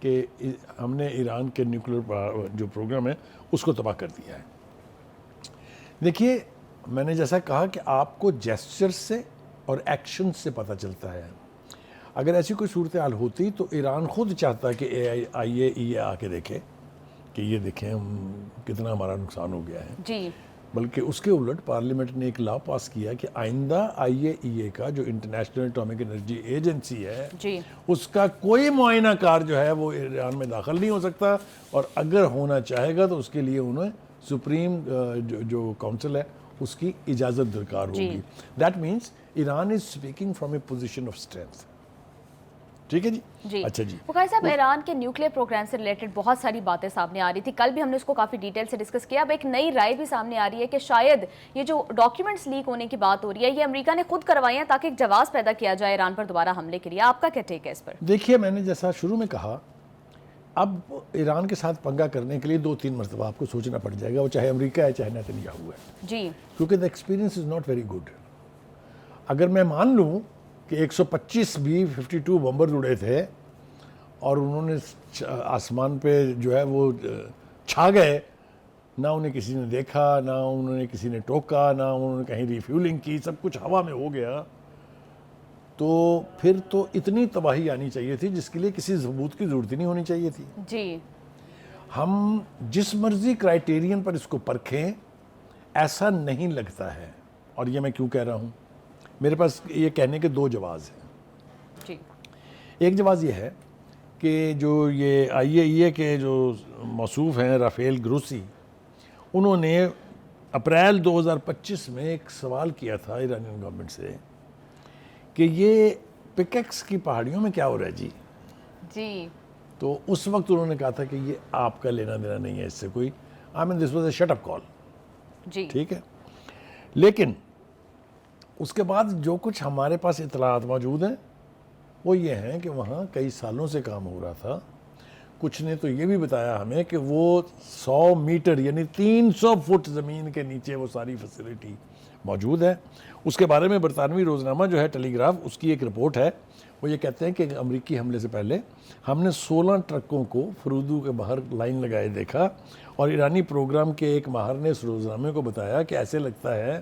کہ ہم نے ایران کے نیوکلیر جو پروگرام ہے اس کو تباہ کر دیا ہے. دیکھیے میں نے جیسا کہا کہ آپ کو جیسچر سے اور ایکشن سے پتہ چلتا ہے. اگر ایسی کوئی صورتحال ہوتی تو ایران خود چاہتا کہ آئی اے آ کے دیکھے کہ یہ دیکھیں کتنا ہمارا نقصان ہو گیا ہے. جی. بلکہ اس کے الٹ پارلیمنٹ نے ایک لا پاس کیا کہ آئندہ آئی اے کا جو انٹرنیشنل اٹامک انرجی ایجنسی ہے جی. اس کا کوئی معائنہ کار جو ہے وہ ایران میں داخل نہیں ہو سکتا, اور اگر ہونا چاہے گا تو اس کے لیے انہیں سپریم جو کونسل ہے اس کی اجازت درکار ہوگی. That means Iran is speaking from a position of strength. ٹھیک ہے جی. اچھا جی. بخاری صاحب, ایران کے نیوکلیر پروگرام سے ریلیٹڈ بہت ساری باتیں سامنے آ رہی تھی, کل بھی ہم نے اس کو کافی ڈیٹیل سے ڈسکس کیا. اب ایک نئی رائے بھی سامنے آ رہی ہے کہ شاید یہ جو ڈاکیومنٹس لیک ہونے کی بات ہو رہی ہے یہ امریکہ نے خود کروائی ہیں تاکہ ایک جواز پیدا کیا جائے ایران پر دوبارہ حملے کے لیے. آپ کا کیا ٹیک ہے اس پر؟ دیکھیے میں نے جیسا شروع میں کہا, اب ایران کے ساتھ پنگا کرنے کے لیے 2-3 مرتبہ آپ کو سوچنا پڑ جائے گا, وہ چاہے امریکہ ہے چاہے نیتنیاہو ہے. جی. کیونکہ the experience is not very good. اگر میں مان لوں کہ 125 B-52 بمبر اڑے تھے اور انہوں نے آسمان پہ جو ہے وہ چھا گئے, نہ انہیں کسی نے دیکھا, نہ انہوں نے کسی نے ٹوکا, نہ انہوں نے کہیں ریفیولنگ کی, سب کچھ ہوا میں ہو گیا, تو پھر تو اتنی تباہی آنی چاہیے تھی جس کے لیے کسی ثبوت کی ضرورت ہی نہیں ہونی چاہیے تھی. جی. ہم جس مرضی کرائیٹیرین پر اس کو پرکھیں ایسا نہیں لگتا ہے. اور یہ میں کیوں کہہ رہا ہوں, میرے پاس یہ کہنے کے 2 جواز ہیں. جی. ایک جواز یہ ہے کہ جو یہ آئی اے کے جو موصوف ہیں رافیل گروسی, انہوں نے اپریل 2025 میں ایک سوال کیا تھا ایرانین گورنمنٹ سے کہ یہ پکیکس کی پہاڑیوں میں کیا ہو رہا ہے جی. جی. تو اس وقت انہوں نے کہا تھا کہ یہ آپ کا لینا دینا نہیں ہے اس سے کوئی. This was a shut up call. جی. ٹھیک ہے. لیکن اس کے بعد جو کچھ ہمارے پاس اطلاعات موجود ہیں وہ یہ ہیں کہ وہاں کئی سالوں سے کام ہو رہا تھا. کچھ نے تو یہ بھی بتایا ہمیں کہ وہ 100 میٹر یعنی 300 فٹ زمین کے نیچے وہ ساری فیسلٹی موجود ہے. اس کے بارے میں برطانوی روزنامہ جو ہے ٹیلی گراف, اس کی ایک رپورٹ ہے, وہ یہ کہتے ہیں کہ امریکی حملے سے پہلے ہم نے 16 ٹرکوں کو فرودو کے باہر لائن لگائے دیکھا, اور ایرانی پروگرام کے ایک ماہر نے اس روزنامے کو بتایا کہ ایسے لگتا ہے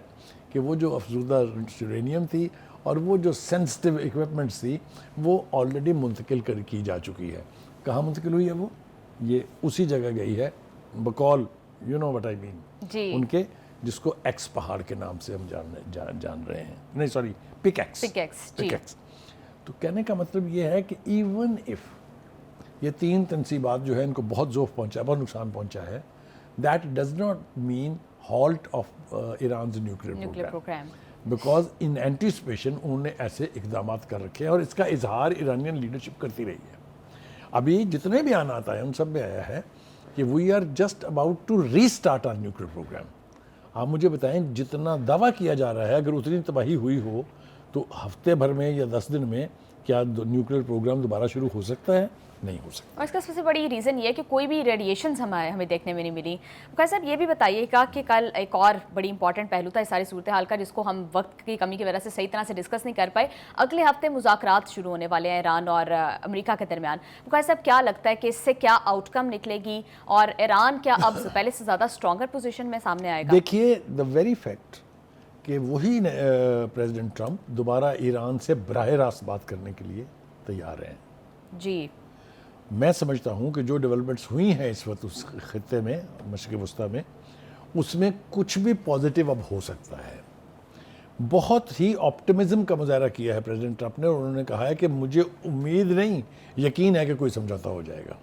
کہ وہ جو افزودہ یورینیم تھی اور وہ جو سینسٹیو ایکوپمنٹس تھی وہ آلریڈی منتقل کی جا چکی ہے. کہاں منتقل ہوئی ہے وہ؟ یہ اسی جگہ گئی ہے بقول یو نو وٹ آئی مین, جی. ان کے جس کو ایکس پہاڑ کے نام سے ہم جان رہے ہیں, نہیں سوری پک ایکس. تو کہنے کا مطلب یہ ہے کہ ایون اف یہ 3 تنصیبات جو ہے ان کو بہت ذوف پہنچا ہے, بہت نقصان پہنچا ہے, that does not mean halt of Iran's nuclear program, because in anticipation انہوں نے ایسے اقدامات کر رکھے ہیں, اور اس کا اظہار ایرانین لیڈرشپ کرتی رہی ہے. ابھی جتنے بیانات آئے ان سب میں آیا ہے کہ we are just about to restart our nuclear program. آپ مجھے بتائیں جتنا دعویٰ کیا جا رہا ہے اگر اتنی تباہی ہوئی ہو تو ہفتے بھر میں یا 10 دن میں کیا نیوکلیئر پروگرام دوبارہ شروع ہو سکتا ہے؟ نہیں ہو سکتا. اور اس کا سب سے بڑی ریزن یہ ہے کہ کوئی بھی ریڈیشنز ہمیں دیکھنے میں نہیں ملی. بخاری صاحب یہ بھی بتائیے گا کہ کل ایک اور بڑی امپورٹنٹ پہلو تھا اس ساری صورتحال کا جس کو ہم وقت کی کمی کی وجہ سے صحیح طرح سے ڈسکس نہیں کر پائے. اگلے ہفتے مذاکرات شروع ہونے والے ہیں ایران اور امریکہ کے درمیان. بخاری صاحب کیا لگتا ہے کہ اس سے کیا آؤٹ کم نکلے گی, اور ایران کیا اب پہلے سے زیادہ اسٹرانگر پوزیشن میں سامنے آئے گا؟ دیکھیے دا ویری فیکٹ کہ وہی پریزیڈنٹ ٹرمپ دوبارہ ایران سے براہ راست بات کرنے کے لیے تیار ہیں. جی. میں سمجھتا ہوں کہ جو ڈیولپمنٹس ہوئی ہیں اس وقت اس خطے میں مشرق وسطیٰ میں, اس میں کچھ بھی پازیٹیو اب ہو سکتا ہے. بہت ہی آپٹمزم کا مظاہرہ کیا ہے پریزیڈنٹ ٹرمپ نے, اور انہوں نے کہا ہے کہ مجھے امید نہیں, یقین ہے کہ کوئی سمجھوتا ہو جائے گا.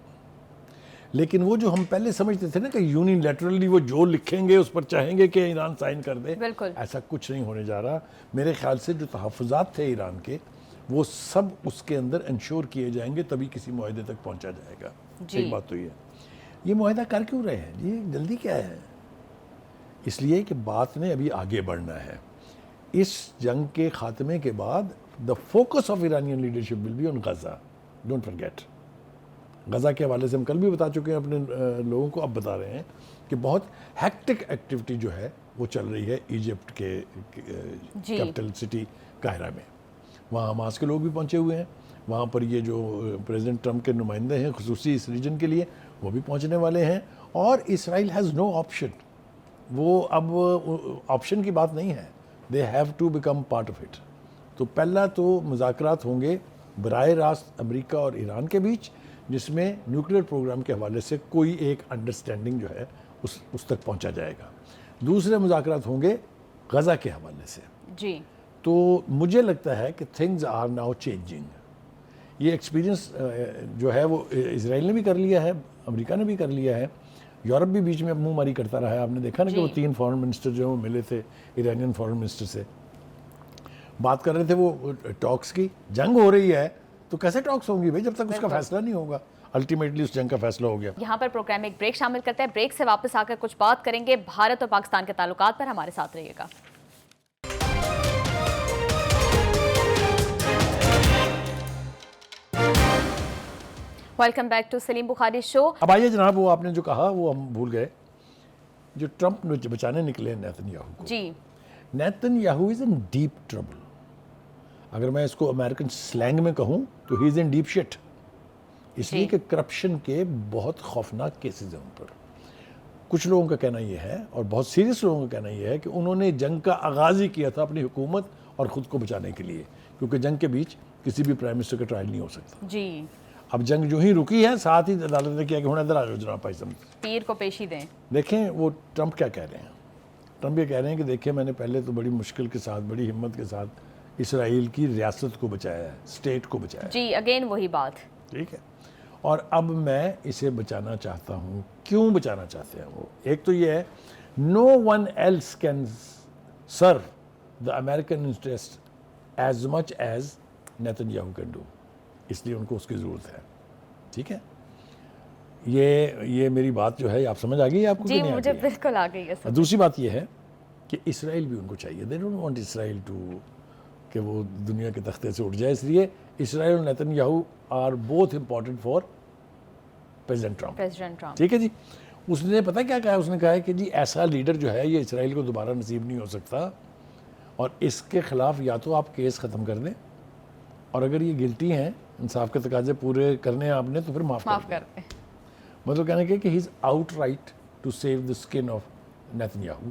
لیکن وہ جو ہم پہلے سمجھتے تھے نا کہ یونیلیٹرلی وہ جو لکھیں گے اس پر چاہیں گے کہ ایران سائن کر دے, ایسا کچھ نہیں ہونے جا رہا. میرے خیال سے جو تحفظات تھے ایران کے وہ سب اس کے اندر انشور کیے جائیں گے, تبھی کسی معاہدے تک پہنچا جائے گا. ایک بات تو یہ یہ معاہدہ کر کیوں رہے ہیں جی, جلدی کیا ہے؟ اس لیے کہ بات نے ابھی آگے بڑھنا ہے. اس جنگ کے خاتمے کے بعد the focus of Iranian leadership will be on Gaza. Don't forget, Gaza کے حوالے سے ہم کل بھی بتا چکے ہیں اپنے لوگوں کو, اب بتا رہے ہیں کہ بہت ہیکٹک ایکٹیویٹی جو ہے وہ چل رہی ہے ایجپٹ کے کیپٹل سٹی قاہرہ میں. وہاں حماس کے لوگ بھی پہنچے ہوئے ہیں, وہاں پر یہ جو پریزیڈنٹ ٹرمپ کے نمائندے ہیں خصوصی اس ریجن کے لیے وہ بھی پہنچنے والے ہیں. اور اسرائیل ہیز نو آپشن, وہ اب آپشن کی بات نہیں ہے, they have to become part of it. تو پہلا تو مذاکرات ہوں گے براہ راست امریکہ اور ایران کے بیچ, جس میں نیوکلیئر پروگرام کے حوالے سے کوئی ایک انڈرسٹینڈنگ جو ہے اس تک پہنچا جائے گا. دوسرے مذاکرات ہوں گے غزہ کے حوالے سے. جی تو مجھے لگتا ہے کہ تھنگز آر ناؤ چینجنگ. یہ ایکسپیرینس جو ہے وہ اسرائیل نے بھی کر لیا ہے, امریکہ نے بھی کر لیا ہے, یورپ بھی بیچ میں منہ ماری کرتا رہا ہے. آپ نے دیکھا نا کہ وہ 3 فارن منسٹر جو وہ ملے تھے ایرانین فارن منسٹر سے, بات کر رہے تھے وہ ٹاکس کی. جنگ ہو رہی ہے تو کیسے ٹاکس ہوں گی بھائی جب تک اس کا فیصلہ نہیں ہوگا. الٹیمیٹلی اس جنگ کا فیصلہ ہو گیا. یہاں پر پروگرام میں ایک بریک شامل کرتے ہیں, بریک سے واپس آ کر کچھ بات کریں گے بھارت اور پاکستان کے تعلقات پر. ہمارے ساتھ رہیے گا. Welcome back to Saleem Bukhari شو. اب آئیے جناب, وہ آپ نے جو کہا وہ ہم بھول گئے, جو ٹرمپ نے بچانے نکلے نیتن یاہو کو. جی Netanyahu is in deep trouble. اگر میں اس کو امریکن سلینگ میں کہوں تو ہی از ان ڈیپ شٹ. اس لیے کہ کرپشن کے بہت خوفناک کیسز ہیں ان پر. کچھ لوگوں کا کہنا یہ ہے, اور بہت سیریس لوگوں کا کہنا یہ ہے, کہ انہوں نے جنگ کا آغاز ہی کیا تھا اپنی حکومت اور خود کو بچانے کے لیے, کیونکہ جنگ کے بیچ کسی بھی پرائم منسٹر کا ٹرائل نہیں ہو سکتا. جی اب جنگ جو ہی رکی ہے, ساتھ ہی عدالت نے کیا کہ ادھر آ جاؤ جناب بھائی صاحب, پیر کو پیشی دیں. دیکھیں وہ ٹرمپ کیا کہہ رہے ہیں. ٹرمپ یہ کہہ رہے ہیں کہ دیکھیں میں نے پہلے تو بڑی مشکل کے ساتھ, بڑی ہمت کے ساتھ اسرائیل کی ریاست کو بچایا ہے, اسٹیٹ کو بچایا ہے. جی اگین وہی بات. ٹھیک ہے, اور اب میں اسے بچانا چاہتا ہوں. کیوں بچانا چاہتے ہیں وہ؟ ایک تو یہ ہے, no one else can serve the American interest as much as Netanyahu can do. اس لیے ان کو اس کی ضرورت ہے. ٹھیک ہے, یہ میری بات جو ہے آپ سمجھ آ گئی آپ کو؟ جی مجھے بالکل آ گئی ہے. دوسری بات یہ ہے کہ اسرائیل بھی ان کو چاہیے. They don't want Israel to کہ وہ دنیا کے تختے سے اٹھ جائے. اس لیے اسرائیل اور Netanyahu are both important for president Trump. ٹھیک ہے جی. اس نے پتہ کیا کہا, اس نے کہا ہے کہ جی ایسا لیڈر جو ہے یہ اسرائیل کو دوبارہ نصیب نہیں ہو سکتا, اور اس کے خلاف یا تو آپ کیس ختم کر دیں, اور اگر یہ گلٹی ہیں, انصاف کے تقاضے پورے کرنے ہیں آپ نے, تو پھر معاف کر دیں. مطلب کہنے کہ he is outright to save the skin of Netanyahu,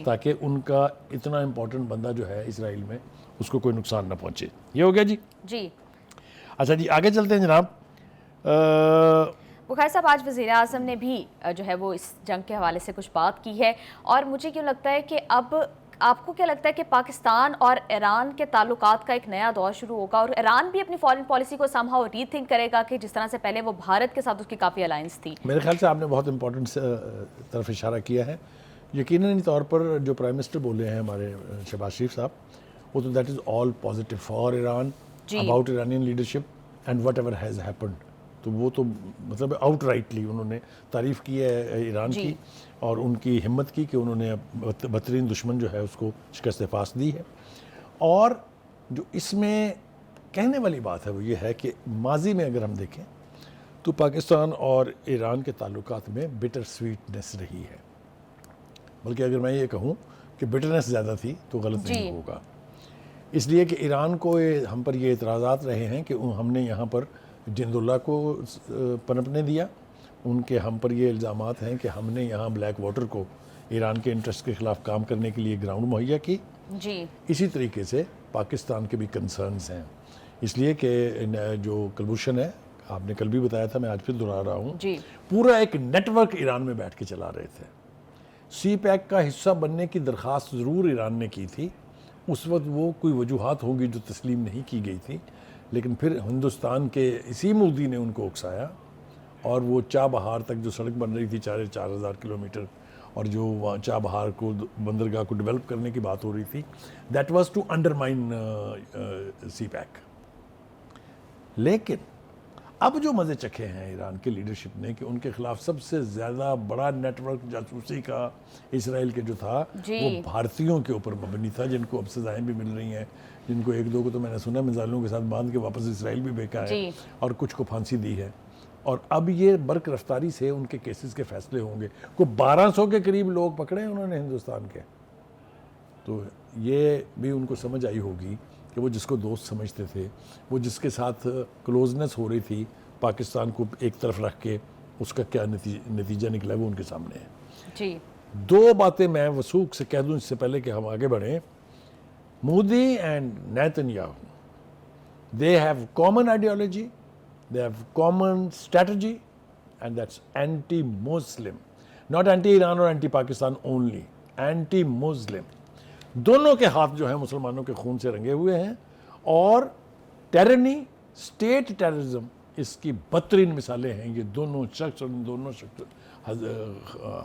تاکہ ان کا اتنا امپورٹنٹ بندہ جو ہے اسرائیل میں اس کو کوئی نقصان نہ پہنچے. یہ ہو گیا جی. جی اچھا جی, آگے چلتے ہیں جناب. بخاری صاحب, آج وزیر اعظم نے بھی جو ہے وہ اس جنگ کے حوالے سے کچھ بات کی ہے, اور مجھے کیوں لگتا ہے کہ اب آپ کو کیا لگتا ہے کہ پاکستان اور ایران کے تعلقات کا ایک نیا دور شروع ہوگا, اور ایران بھی اپنی فارن پالیسی کو سمہاؤ ری تھنک کرے گا, کہ جس طرح سے پہلے وہ بھارت کے ساتھ اس کی کافی الائنس تھی؟ میرے خیال سے آپ نے بہت امپورٹنٹ طرف اشارہ کیا ہے. یقیناً طور پر جو پرائم منسٹر بولے ہیں ہمارے شہباز شریف صاحب, وہ تو that is all positive for Iran, about Iranian leadership and what ever has happened. تو وہ تو مطلب آؤٹ رائٹلی انہوں نے تعریف کی ہے ایران کی, اور ان کی ہمت کی کہ انہوں نے بدترین دشمن جو ہے اس کو شکست فاس دی ہے. اور جو اس میں کہنے والی بات ہے وہ یہ ہے کہ ماضی میں اگر ہم دیکھیں تو پاکستان اور ایران کے تعلقات میں بٹر سویٹنس رہی ہے. بلکہ اگر میں یہ کہوں کہ بٹرنس زیادہ تھی تو غلط نہیں ہوگا. اس لیے کہ ایران کو ہم پر یہ اعتراضات رہے ہیں کہ ہم نے یہاں پر جند اللہ کو پنپنے دیا. ان کے ہم پر یہ الزامات ہیں کہ ہم نے یہاں بلیک واٹر کو ایران کے انٹرسٹ کے خلاف کام کرنے کے لیے گراؤنڈ مہیا کی. جی اسی طریقے سے پاکستان کے بھی کنسرنز ہیں, اس لیے کہ جو کلبھوشن ہے, آپ نے کل بھی بتایا تھا, میں آج پھر دہرا رہا ہوں, پورا ایک نیٹ ورک ایران میں بیٹھ کے چلا رہے تھے. سی پیک کا حصہ بننے کی درخواست ضرور ایران نے کی تھی. اس وقت وہ کوئی وجوہات ہوگی جو تسلیم نہیں کی گئی تھی, لیکن پھر ہندوستان کے اسی مودی نے ان کو اکسایا, اور وہ چابہار تک جو سڑک بن رہی تھی 4,000 کلومیٹر, اور جو وہاں چابہار کو بندرگاہ کو ڈیولپ کرنے کی بات ہو رہی تھی, that was to undermine CPEC. لیکن اب جو مزے چکھے ہیں ایران کے لیڈرشپ نے کہ ان کے خلاف سب سے زیادہ بڑا نیٹ ورک جاسوسی کا اسرائیل کے جو تھا وہ بھارتیوں کے اوپر مبنی تھا, جن کو اب سزائیں بھی مل رہی ہیں, جن کو 1-2 کو تو میں نے سنا میزائلوں کے ساتھ باندھ کے واپس اسرائیل بھی بھیجا ہے, اور کچھ کو پھانسی دی ہے. اور اب یہ برق رفتاری سے ان کے کیسز کے فیصلے ہوں گے. کوئی 1200 کے قریب لوگ پکڑے انہوں نے ہندوستان کے. تو یہ بھی ان کو سمجھ آئی ہوگی کہ وہ جس کو دوست سمجھتے تھے, وہ جس کے ساتھ کلوزنس ہو رہی تھی, پاکستان کو ایک طرف رکھ کے اس کا کیا نتیجہ نکلا ہے وہ ان کے سامنے ہے. جی 2 باتیں میں وثوق سے کہہ دوں اس سے پہلے کہ ہم آگے بڑھیں. Modi and Netanyahu, they have common ideology, they have common strategy, and that's anti-Muslim, not anti-Iran or anti-Pakistan only, anti-Muslim. دونوں کے ہاتھ جو ہیں مسلمانوں کے خون سے رنگے ہوئے ہیں, اور ٹیرنی, اسٹیٹ ٹیررزم, اس کی بدترین مثالیں ہیں یہ دونوں شخص اور دونوں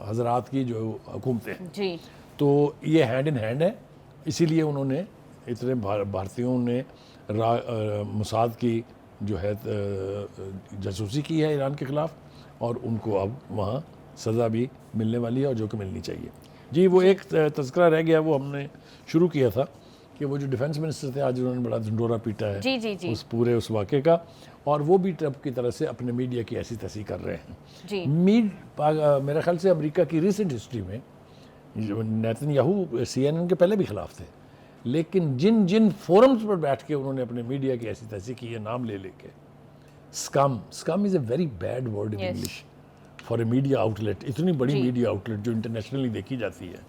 حضرات کی جو حکومتیں ہیں. جی تو یہ ہینڈ ان ہینڈ ہے. اسی لیے انہوں نے اتنے بھارتیوں نے موساد کی جو ہے جاسوسی کی ہے ایران کے خلاف, اور ان کو اب وہاں سزا بھی ملنے والی ہے اور جو کہ ملنی چاہیے. جی وہ ایک تذکرہ رہ گیا, وہ ہم نے شروع کیا تھا کہ وہ جو ڈیفنس منسٹر تھے آج انہوں نے بڑا ڈھنڈورا پیٹا ہے جی جی جی اس پورے اس واقعے کا, اور وہ بھی ٹرمپ کی طرح سے اپنے میڈیا کی ایسی تیسی کر رہے ہیں. جی میرے خیال سے امریکہ کی ریسنٹ ہسٹری میں نیتنیاہو CNN کے پہلے بھی خلاف تھے, لیکن جن جن فورمز پر بیٹھ کے انہوں نے اپنے میڈیا کی ایسی تیسی کی ہے نام لے لے کے, skim is a very bad word in English for a media outlet, اتنی بڑی میڈیا آؤٹلیٹ جو انٹرنیشنلی دیکھی جاتی ہے.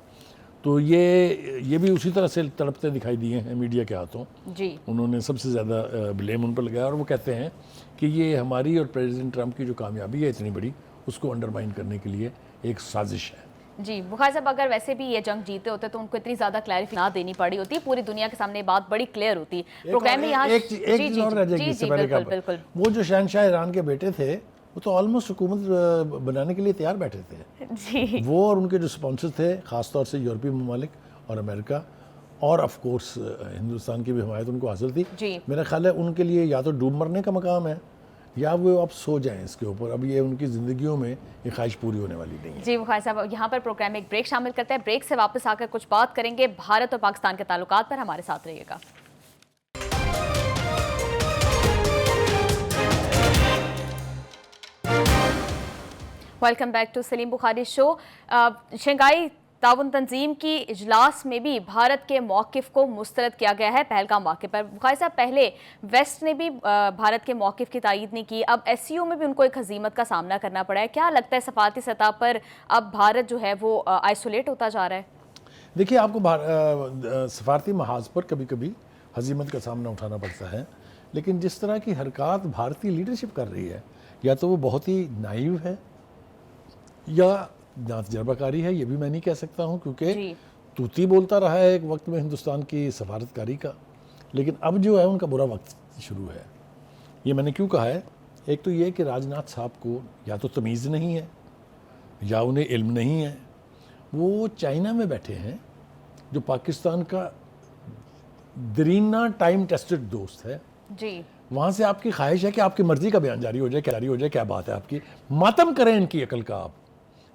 تو یہ بھی اسی طرح سے تڑپتے دکھائی دیے ہیں میڈیا کے ہاتھوں. جی انہوں نے سب سے زیادہ بلیم ان پر لگایا, اور وہ کہتے ہیں کہ یہ ہماری اور پریزیڈنٹ ٹرمپ کی جو کامیابی ہے اتنی بڑی, اس کو انڈرمائن کرنے کے لیے ایک سازش ہے. جی بخاری صاحب, اگر ویسے بھی یہ جنگ جیتے ہوتے تو ان کو اتنی زیادہ کلیریفی نہ دینی پڑی ہوتی, پوری دنیا کے سامنے بات بڑی کلیئر ہوتی. پروگرام میں یہاں ایک چیز اور رہ جائے گی اس سے پہلے, بالکل وہ جو شہنشاہ ایران کے بیٹے تھے وہ تو آلموسٹ حکومت بنانے کے لیے تیار بیٹھے تھے. جی وہ اور ان کے جو سپانسر تھے, خاص طور سے یورپی ممالک اور امریکہ, اور آف کورس ہندوستان کی بھی حمایت ان کو حاصل تھی. جی میرا خیال ہے ان کے لیے یا تو ڈوب مرنے کا مقام ہے, یا وہ اب سو جائیں اس کے اوپر. اب یہ ان کی زندگیوں میں یہ خواہش پوری ہونے والی نہیں ہے. جی بخاری صاحب, یہاں پر پروگرام میں ایک بریک شامل کرتے ہیں. بریک سے واپس آ کر کچھ بات کریں گے بھارت اور پاکستان کے تعلقات پر. ہمارے ساتھ رہیے گا. Welcome back to Saleem Bukhari show. Shanghai تعاون تنظیم کی اجلاس میں بھی بھارت کے موقف کو مسترد کیا گیا ہے پہلگام واقعے پر. بخاری صاحب, پہلے ویسٹ نے بھی بھارت کے موقف کی تائید نہیں کی, اب SCO میں بھی ان کو ایک ہزیمت کا سامنا کرنا پڑا ہے. کیا لگتا ہے سفارتی سطح پر اب بھارت جو ہے وہ آئسولیٹ ہوتا جا رہا ہے؟ دیکھیے, آپ کو سفارتی محاذ پر کبھی کبھی ہزیمت کا سامنا اٹھانا پڑتا ہے, لیکن جس طرح کی حرکات بھارتی لیڈرشپ کر رہی ہے, یا تو وہ بہت ہی نائیو ہے یا نا تجربہ کاری ہے, یہ بھی میں نہیں کہہ سکتا ہوں, کیونکہ توتی بولتا رہا ہے ایک وقت میں ہندوستان کی سفارتکاری کا, لیکن اب جو ہے ان کا برا وقت شروع ہے. یہ میں نے کیوں کہا ہے, ایک تو یہ کہ راج ناتھ صاحب کو یا تو تمیز نہیں ہے یا انہیں علم نہیں ہے. وہ چائنا میں بیٹھے ہیں جو پاکستان کا درینا ٹائم ٹیسٹڈ دوست ہے. جی وہاں سے آپ کی خواہش ہے کہ آپ کی مرضی کا بیان جاری ہو جائے, کیا بات ہے آپ کی, ماتم کریں ان کی عقل کا. آپ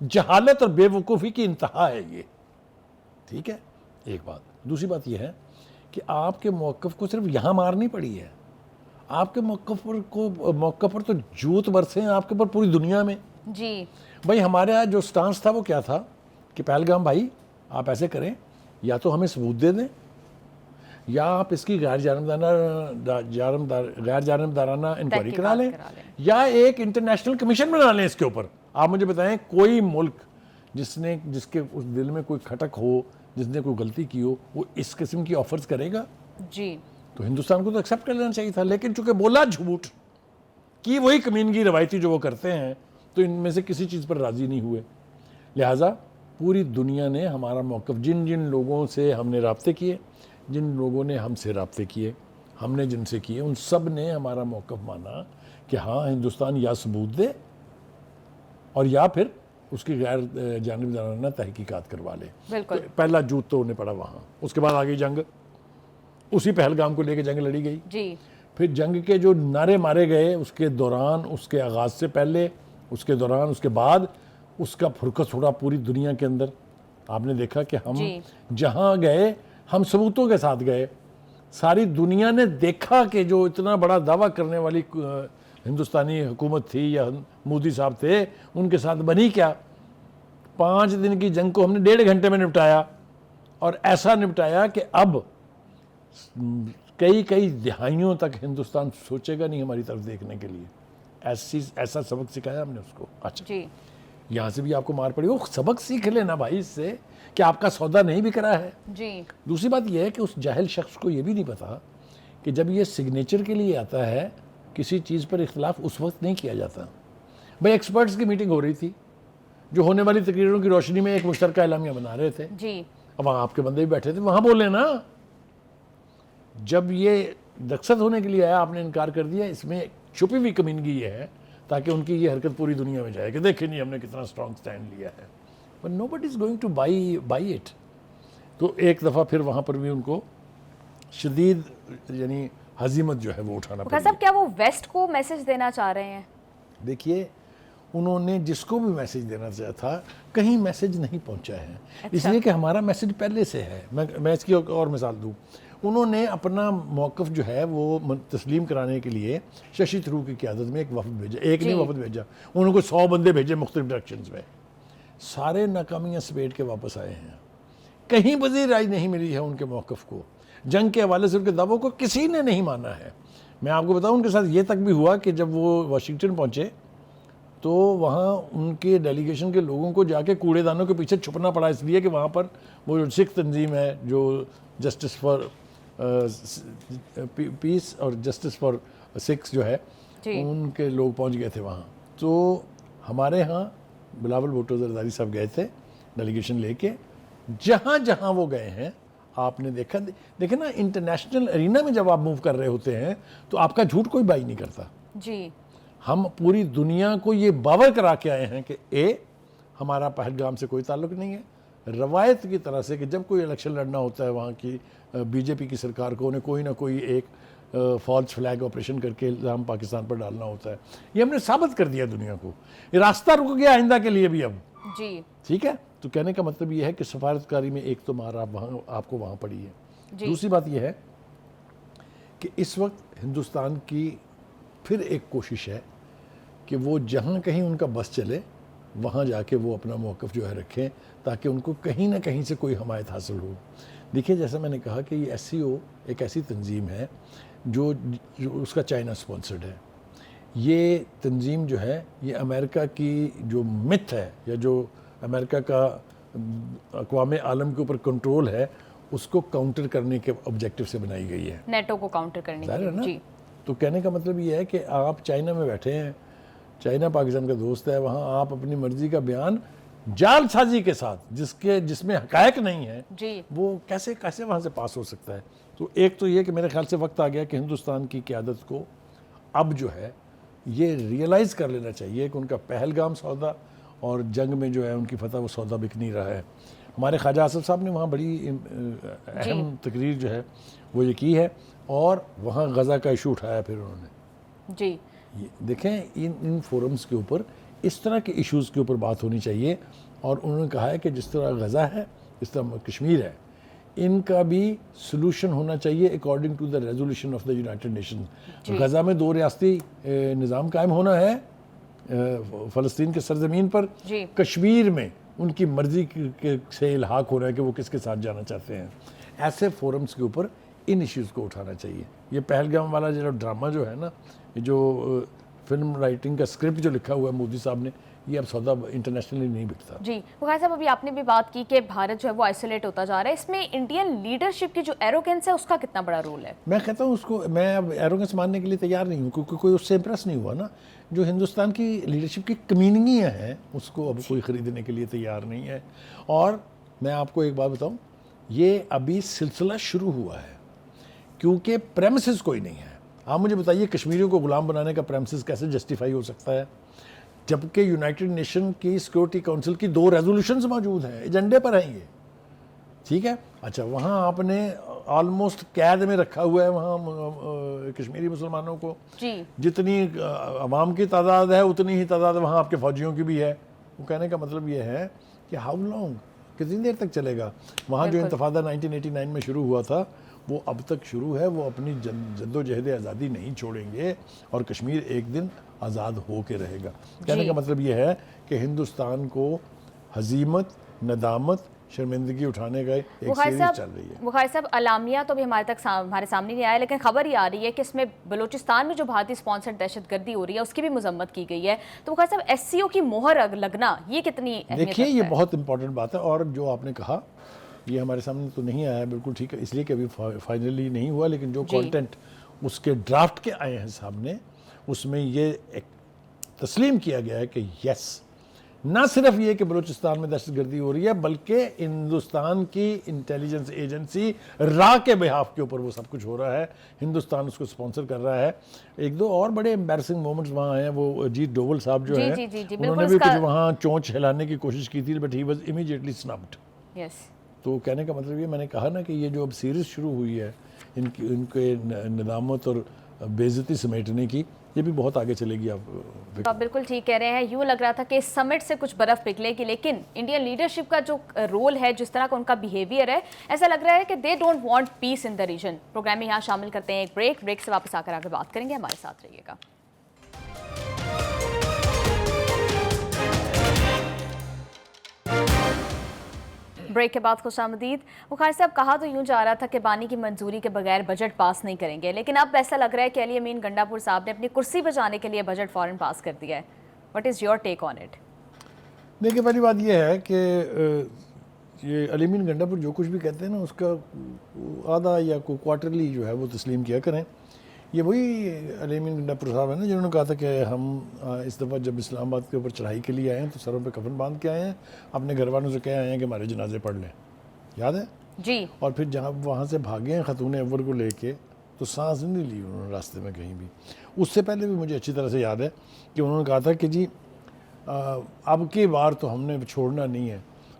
جہالت اور بے وقوفی کی انتہا ہے یہ, ٹھیک ہے, ایک بات. دوسری بات یہ ہے کہ آپ کے موقف کو صرف یہاں مارنی پڑی ہے, آپ کے موقف پر تو جوت برسے ہیں آپ کے پر پوری دنیا میں. جی بھائی ہمارے یہاں جو سٹانس تھا وہ کیا تھا کہ پہلگام بھائی آپ ایسے کریں, یا تو ہمیں ثبوت دے دیں, یا آپ اس کی غیر جانبدارانہ انکوائری کرا لیں, یا ایک انٹرنیشنل کمیشن بنا لیں اس کے اوپر. آپ مجھے بتائیں کوئی ملک جس کے اس دل میں کوئی کھٹک ہو, جس نے کوئی غلطی کی ہو, وہ اس قسم کی آفرز کرے گا؟ جی تو ہندوستان کو تو ایکسیپٹ کر لینا چاہیے تھا, لیکن چونکہ بولا جھوٹ کی وہی کمینگی روایتی جو وہ کرتے ہیں, تو ان میں سے کسی چیز پر راضی نہیں ہوئے. لہٰذا پوری دنیا نے ہمارا موقف, جن جن لوگوں سے ہم نے رابطے کیے, جن لوگوں نے ہم سے رابطے کیے, ہم نے جن سے کیے, ان سب نے ہمارا موقف مانا کہ ہاں ہندوستان یا ثبوت دے اور یا پھر اس کی غیر جانبدارانہ تحقیقات کروا لے. بالکل. پہلا جوت تو انہیں پڑا وہاں. اس کے بعد آگئی جنگ, اسی پہلگام کو لے کے جنگ لڑی گئی. جی پھر جنگ کے جو نعرے مارے گئے اس کے دوران, اس کے آغاز سے پہلے, اس کے دوران, اس کے بعد, اس کا پھرکس ہوا پوری دنیا کے اندر. آپ نے دیکھا کہ ہم جہاں گئے ہم ثبوتوں کے ساتھ گئے. ساری دنیا نے دیکھا کہ جو اتنا بڑا دعویٰ کرنے والی ہندوستانی حکومت تھی یا مودی صاحب تھے, ان کے ساتھ بنی کیا. 5 دن کی جنگ کو ہم نے 1.5 گھنٹے میں نپٹایا, اور ایسا نپٹایا کہ اب کئی دہائیوں تک ہندوستان سوچے گا نہیں ہماری طرف دیکھنے کے لیے. ایسا سبق سکھایا ہم نے اس کو. اچھا جی یہاں سے بھی آپ کو مار پڑی, وہ سبق سیکھ لینا بھائی اس سے کہ آپ کا سودا نہیں بک رہا ہے. جی دوسری بات یہ ہے کہ اس جاہل شخص کو یہ بھی نہیں پتا کہ جب یہ سگنیچر کے لیے آتا ہے کسی چیز پر اختلاف اس وقت نہیں کیا جاتا. بھائی ایکسپرٹس کی میٹنگ ہو رہی تھی جو ہونے والی تقریروں کی روشنی میں ایک مشترکہ اعلامیہ بنا رہے تھے. جی اب وہاں آپ کے بندے بھی بیٹھے تھے, وہاں بولے نا. جب یہ دقصد ہونے کے لیے آیا آپ نے انکار کر دیا. اس میں چھپی ہوئی کمینگی یہ ہے تاکہ ان کی یہ حرکت پوری دنیا میں جائے کہ دیکھیں نہیں ہم نے کتنا اسٹرانگ سٹینڈ لیا ہے. But nobody is going to buy it. تو ایک دفعہ پھر وہاں پر بھی ان کو شدید یعنی ہزیمت جو ہے وہ اٹھانا پڑی. صاحب کیا وہ ویسٹ کو میسج دینا چاہ رہے ہیں؟ دیکھیے انہوں نے جس کو بھی میسج دینا چاہا تھا کہیں میسج نہیں پہنچا ہے. اس لیے کہ ہمارا میسج پہلے سے ہے. میں اس کی اور مثال دوں. انہوں نے اپنا موقف جو ہے وہ تسلیم کرانے کے لیے ششی تھرور کی قیادت میں ایک وفد بھیجا. ایک نہیں وفد بھیجا, انہوں کو 100 بندے بھیجے مختلف ڈائریکشنز میں. سارے ناکامیاں سمیٹ کے واپس آئے ہیں. کہیں وزیر رائے نہیں ملی ہے ان کے موقف کو. جنگ کے حوالے سے ان کے دعووں کو کسی نے نہیں مانا ہے. میں آپ کو بتاؤں ان کے ساتھ یہ تک بھی ہوا کہ جب وہ واشنگٹن پہنچے تو وہاں ان کے ڈیلیگیشن کے لوگوں کو جا کے کوڑے دانوں کے پیچھے چھپنا پڑا, اس لیے کہ وہاں پر وہ جو سکھ تنظیم ہے جو جسٹس فار پیس اور جسٹس فار سکھ جو ہے ان کے لوگ پہنچ گئے تھے وہاں. تو ہمارے ہاں بلاول بھٹو زرداری صاحب گئے تھے ڈیلیگیشن لے کے. جہاں جہاں وہ گئے ہیں آپ نے دیکھیں نا انٹرنیشنل ارینا میں جب آپ موو کر رہے ہوتے ہیں تو آپ کا جھوٹ کوئی بائی نہیں کرتا. جی ہم پوری دنیا کو یہ باور کرا کے آئے ہیں کہ ہمارا پہلگام سے کوئی تعلق نہیں ہے. روایت کی طرح سے کہ جب کوئی الیکشن لڑنا ہوتا ہے وہاں کی بی جے پی کی سرکار کو انہیں کوئی نہ کوئی ایک فالس فلیگ آپریشن کر کے الزام پاکستان پر ڈالنا ہوتا ہے. یہ ہم نے ثابت کر دیا دنیا کو. یہ راستہ رک گیا آئندہ کے لیے بھی اب. جی ٹھیک ہے. تو کہنے کا مطلب یہ ہے کہ سفارتکاری میں ایک تو مار آپ کو وہاں پڑی ہے. دوسری بات یہ ہے کہ اس وقت ہندوستان کی پھر ایک کوشش ہے کہ وہ جہاں کہیں ان کا بس چلے وہاں جا کے وہ اپنا موقف جو ہے رکھیں تاکہ ان کو کہیں نہ کہیں سے کوئی حمایت حاصل ہو. دیکھیے جیسا میں نے کہا کہ یہ SCO ایک ایسی تنظیم ہے جو اس کا چائنا سپانسرڈ ہے. یہ تنظیم جو ہے یہ امریکہ کی جو متھ ہے یا جو امریکہ کا اقوام عالم کے اوپر کنٹرول ہے اس کو کاؤنٹر کرنے کے آبجیکٹو سے بنائی گئی ہے. نیٹو کو کاؤنٹر کرنے کے لیے. جی تو کہنے کا مطلب یہ ہے کہ آپ چائنا میں بیٹھے ہیں, چائنا پاکستان کا دوست ہے, وہاں آپ اپنی مرضی کا بیان جال سازی کے ساتھ جس میں حقائق نہیں ہے وہ کیسے وہاں سے پاس ہو سکتا ہے. تو ایک تو یہ کہ میرے خیال سے وقت آ گیا کہ ہندوستان کی قیادت کو اب جو ہے یہ ریئلائز کر لینا چاہیے کہ ان کا پہلگام سودا اور جنگ میں جو ہے ان کی فتح وہ سودا بک نہیں رہا ہے. ہمارے خواجہ آصف صاحب نے وہاں بڑی اہم تقریر جو ہے وہ یہ کی ہے اور وہاں غزہ کا ایشو اٹھایا پھر انہوں نے. جی دیکھیں ان فورمز کے اوپر اس طرح کے ایشوز کے اوپر بات ہونی چاہیے. اور انہوں نے کہا ہے کہ جس طرح غزہ ہے اس طرح کشمیر ہے, ان کا بھی سلوشن ہونا چاہیے according to the resolution of the united nation. غزہ میں 2 ریاستی نظام قائم ہونا ہے فلسطین کے سرزمین پر. کشمیر میں ان کی مرضی سے الحاق ہو رہا ہے کہ وہ کس کے ساتھ جانا چاہتے ہیں. ایسے فورمز کے اوپر ان ایشوز کو اٹھانا چاہیے. یہ پہلگام والا جو ڈرامہ جو ہے نا, جو فلم رائٹنگ کا اسکرپٹ جو لکھا ہوا ہے مودی صاحب نے, یہ اب سودا انٹرنیشنلی نہیں بکتا. جی بخاری صاحب ابھی آپ نے بھی بات کی کہ بھارت جو ہے وہ آئسولیٹ ہوتا جا رہا ہے. اس میں انڈین لیڈرشپ کی جو ایروگنس ہے اس کا کتنا بڑا رول ہے؟ میں کہتا ہوں اس کو میں اب ایروگنس ماننے کے لیے تیار نہیں ہوں کیونکہ کوئی اس سے امپریس نہیں ہوا نا. جو ہندوستان کی لیڈرشپ کی کمینگیاں ہیں اس کو اب کوئی خریدنے کے لیے تیار نہیں ہے. اور میں آپ کو ایک بات بتاؤں, یہ ابھی سلسلہ شروع ہوا ہے کیونکہ پریمسز کوئی نہیں ہے. آپ مجھے بتائیے کشمیریوں کو غلام بنانے کا پریمسز کیسے جسٹیفائی ہو سکتا ہے جبکہ یونائٹڈ نیشن کی سیکورٹی کونسل کی 2 ریزولوشنز موجود ہیں, ایجنڈے پر ہیں یہ. ٹھیک ہے. اچھا وہاں آپ نے آلموسٹ قید میں رکھا ہوا ہے وہاں کشمیری مسلمانوں کو. جتنی عوام کی تعداد ہے اتنی ہی تعداد وہاں آپ کے فوجیوں کی بھی ہے. وہ کہنے کا مطلب یہ ہے کہ ہاؤ لانگ, کتنی دیر تک چلے گا. وہاں جو انتفاضہ 1989 میں شروع ہوا تھا وہ اب تک شروع ہے. وہ اپنی جد و جہد آزادی نہیں چھوڑیں گے اور کشمیر ایک دن آزاد ہو کے رہے گا. کہنے کا مطلب یہ ہے کہ ہندوستان کو ہزیمت, ندامت شرمندگی اٹھانے کا ایک بخاری سیریز چل رہی ہے. بخاری صاحب اعلامیہ تو بھی ہمارے سامنے نہیں آیا، لیکن خبر یہ آ رہی ہے کہ اس میں بلوچستان میں جو بھارتی اسپانسر دہشت گردی ہو رہی ہے اس کی بھی مذمت کی گئی ہے. تو بخاری صاحب ایس سی او کی مہر لگنا یہ کتنی اہمیت رکھتا ہے؟ دیکھیے یہ بہت امپورٹنٹ بات ہے، اور جو آپ نے کہا یہ ہمارے سامنے تو نہیں آیا ہے، بالکل ٹھیک ہے، اس لیے کہ ابھی فائنلی نہیں ہوا، لیکن جو کانٹینٹ اس کے ڈرافٹ کے آئے ہیں سامنے اس میں یہ تسلیم کیا گیا ہے کہ یس، نہ صرف یہ کہ بلوچستان میں دہشت گردی ہو رہی ہے بلکہ ہندوستان کی انٹیلیجنس ایجنسی را کے بہاف کے اوپر وہ سب کچھ ہو رہا ہے، ہندوستان اس کو سپانسر کر رہا ہے. ایک دو اور بڑے امبیرسنگ مومنٹس وہاں ہیں، وہ اجیت ڈوول صاحب جو ہیں انہوں نے بھی کچھ وہاں چونچ ہلانے کی کوشش کی تھی، بٹ ہی واز امیڈیٹلی سنپڈ. تو کہنے کا مطلب یہ میں نے کہا نا کہ یہ جو اب سیریز شروع ہوئی ہے ان کے ندامت اور بے عزتی سمیٹنے کی، یہ بھی بہت آگے چلے گی. آپ بالکل ٹھیک کہہ رہے ہیں. یوں لگ رہا تھا کہ اس سمٹ سے کچھ برف پگھلے گی، لیکن انڈین لیڈرشپ کا جو رول ہے، جس طرح کا ان کا بیہیویئر ہے، ایسا لگ رہا ہے کہ they don't want peace in the region. Program میں یہاں شامل کرتے ہیں ایک بریک سے واپس آ کر آگے بات کریں گے. ہمارے ساتھ رہیے گا. بریک کے بعد خوش آمدید. بخاری صاحب، کہا تو یوں جا رہا تھا کہ بانی کی منظوری کے بغیر بجٹ پاس نہیں کریں گے، لیکن اب ایسا لگ رہا ہے کہ علی امین گنڈا پور صاحب نے اپنی کرسی بچانے کے لیے بجٹ فوراً پاس کر دیا ہے. What is your take on it? دیکھیے پہلی بات یہ ہے کہ یہ علی امین گنڈا پور جو کچھ بھی کہتے ہیں نا، اس کا آدھا یا کوارٹرلی جو ہے وہ تسلیم کیا کریں. یہ وہی علی امین گنڈا پور صاحب ہیں نا جنہوں نے کہا تھا کہ ہم اس دفعہ جب اسلام آباد کے اوپر چڑھائی کے لیے آئے ہیں تو سروں پہ کفن باندھ کے آئے ہیں، اپنے گھر والوں سے کہے آئے ہیں کہ ہمارے جنازے پڑھ لیں. یاد ہے؟ جی. اور پھر جہاں وہاں سے بھاگے ہیں خاتون اول کو لے کے تو سانس نہیں لی انہوں نے راستے میں کہیں بھی. اس سے پہلے بھی مجھے اچھی طرح سے یاد ہے کہ انہوں نے کہا تھا کہ جی اب کی بار تو ہم نے چھوڑنا نہیں ہے.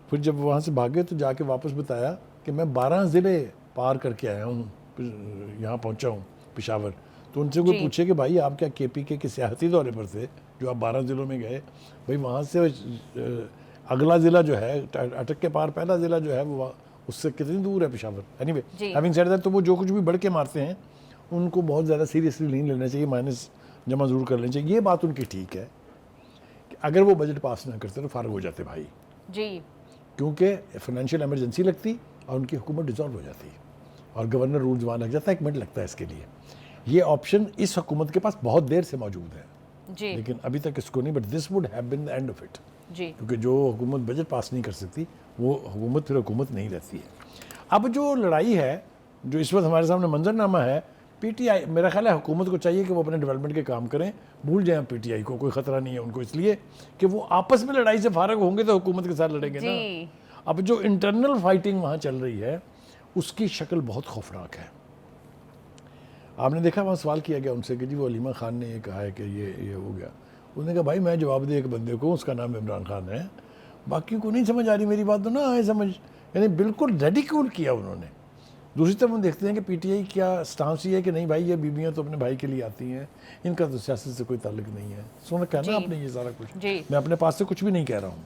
پھر جب وہاں سے بھاگے تو جا کے واپس بتایا کہ میں 12 ضلع پار کر کے آیا ہوں، یہاں پہنچا ہوں پشاور. تو ان سے کوئی پوچھے کہ بھائی آپ کیا کے پی کے سیاحتی دورے پر تھے جو آپ 12 ضلعوں میں گئے؟ بھائی وہاں سے اگلا ضلع جو ہے اٹک کے پار پہلا ضلع جو ہے وہ اس سے کتنی دور ہے Peshawar. Any way having said that, تو وہ جو کچھ بھی بڑھ کے مارتے ہیں ان کو بہت زیادہ سیریسلی نہیں لینا چاہیے، مائنس جمع ضرور کر لینا چاہیے. یہ بات ان کی ٹھیک ہے کہ اگر وہ بجٹ پاس نہ کرتے تو فارغ ہو جاتے بھائی، جی، کیونکہ فائنینشیل ایمرجنسی لگتی اور ان کی حکومت ڈیزالو ہو جاتی اور گورنر رول زبان لگ جاتا ہے. 1 منٹ لگتا ہے اس کے لیے. یہ آپشن اس حکومت کے پاس بہت دیر سے موجود ہے، جی، لیکن ابھی تک اس کو نہیں. But this would have been the end of it. جی، کیونکہ جو حکومت بجٹ پاس نہیں کر سکتی وہ حکومت پھر حکومت نہیں رہتی ہے. اب جو لڑائی ہے جو اس وقت ہمارے سامنے منظرنامہ ہے، پی ٹی آئی، میرا خیال ہے حکومت کو چاہیے کہ وہ اپنے ڈیولپمنٹ کے کام کریں، بھول جائیں پی ٹی آئی کو، کوئی خطرہ نہیں ہے ان کو، اس لیے کہ وہ آپس میں لڑائی سے فارغ ہوں گے تو حکومت کے ساتھ لڑیں گے نا. اب جو انٹرنل فائٹنگ وہاں چل رہی ہے اس کی شکل بہت خوفناک ہے. آپ نے دیکھا وہاں سوال کیا گیا ان سے کہ جی وہ علیمہ خان نے یہ کہا ہے کہ یہ ہو گیا. انہوں نے کہا بھائی میں جواب دے ایک بندے کو، اس کا نام عمران خان ہے، باقی کو نہیں سمجھ آ رہی میری بات تو نہ آئے سمجھ. یعنی بالکل ریڈیکول کیا انہوں نے. دوسری طرف ہم دیکھتے ہیں کہ پی ٹی آئی کیا سٹانس یہ ہے کہ نہیں بھائی یہ بیویاں تو اپنے بھائی کے لیے آتی ہیں، ان کا تو سیاست سے کوئی تعلق نہیں ہے. سونا کہنا آپ نے یہ سارا کچھ، میں اپنے پاس سے کچھ بھی نہیں کہہ رہا ہوں.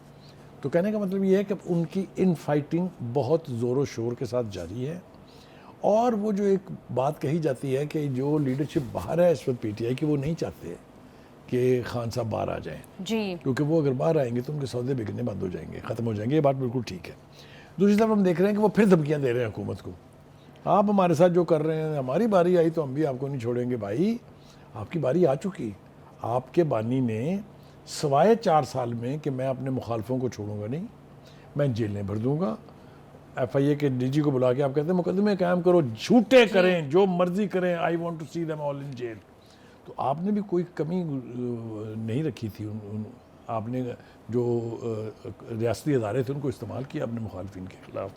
تو کہنے کا مطلب یہ ہے کہ ان کی ان فائٹنگ بہت زور و شور کے ساتھ جاری ہے. اور وہ جو ایک بات کہی جاتی ہے کہ جو لیڈرشپ باہر ہے اس وقت پی ٹی آئی کی، وہ نہیں چاہتے کہ خان صاحب باہر آ جائیں، جی، کیونکہ وہ اگر باہر آئیں گے تو ان کے سودے بکنے بند ہو جائیں گے، ختم ہو جائیں گے. یہ بات بالکل ٹھیک ہے. دوسری طرف ہم دیکھ رہے ہیں کہ وہ پھر دھمکیاں دے رہے ہیں حکومت کو، آپ ہمارے ساتھ جو کر رہے ہیں، ہماری باری آئی تو ہم بھی آپ کو نہیں چھوڑیں گے. بھائی آپ کی باری آ چکی. آپ کے بانی نے سوائے 4 سال میں کہ میں اپنے مخالفوں کو چھوڑوں گا نہیں، میں جیلیں بھر دوں گا. ایف آئی اے کے ڈی جی کو بلا کے آپ کہتے ہیں مقدمے قائم کرو، جھوٹے کریں، جو مرضی کریں، I want to see them all in jail. تو آپ نے بھی کوئی کمی نہیں رکھی تھی. آپ نے جو ریاستی ادارے تھے ان کو استعمال کیا اپنے مخالفین کے خلاف.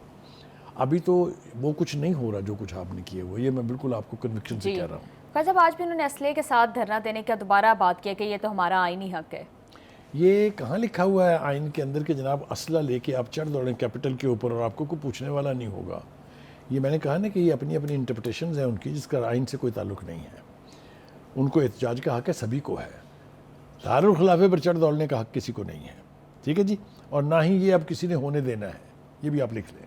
ابھی تو وہ کچھ نہیں ہو رہا جو کچھ آپ نے کیے ہوئے. یہ میں بالکل آپ کو کنوکشن سے کہہ رہا ہوں. صاحب آج بھی انہوں نے اسلحے کے ساتھ دھرنا دینے کا دوبارہ بات کیا کہ یہ تو ہمارا آئینی حق ہے. یہ کہاں لکھا ہوا ہے آئین کے اندر کہ جناب اسلحہ لے کے آپ چڑھ دوڑیں کیپٹل کے اوپر اور آپ کو کوئی پوچھنے والا نہیں ہوگا. یہ میں نے کہا نا کہ یہ اپنی اپنی انٹرپریٹیشنز ہیں ان کی، جس کا آئین سے کوئی تعلق نہیں ہے. ان کو احتجاج کا حق ہے، سبھی کو ہے. دارالخلافے پر چڑھ دوڑنے کا حق کسی کو نہیں ہے. ٹھیک ہے جی. اور نہ ہی یہ اب کسی نے ہونے دینا ہے، یہ بھی آپ لکھ لیں.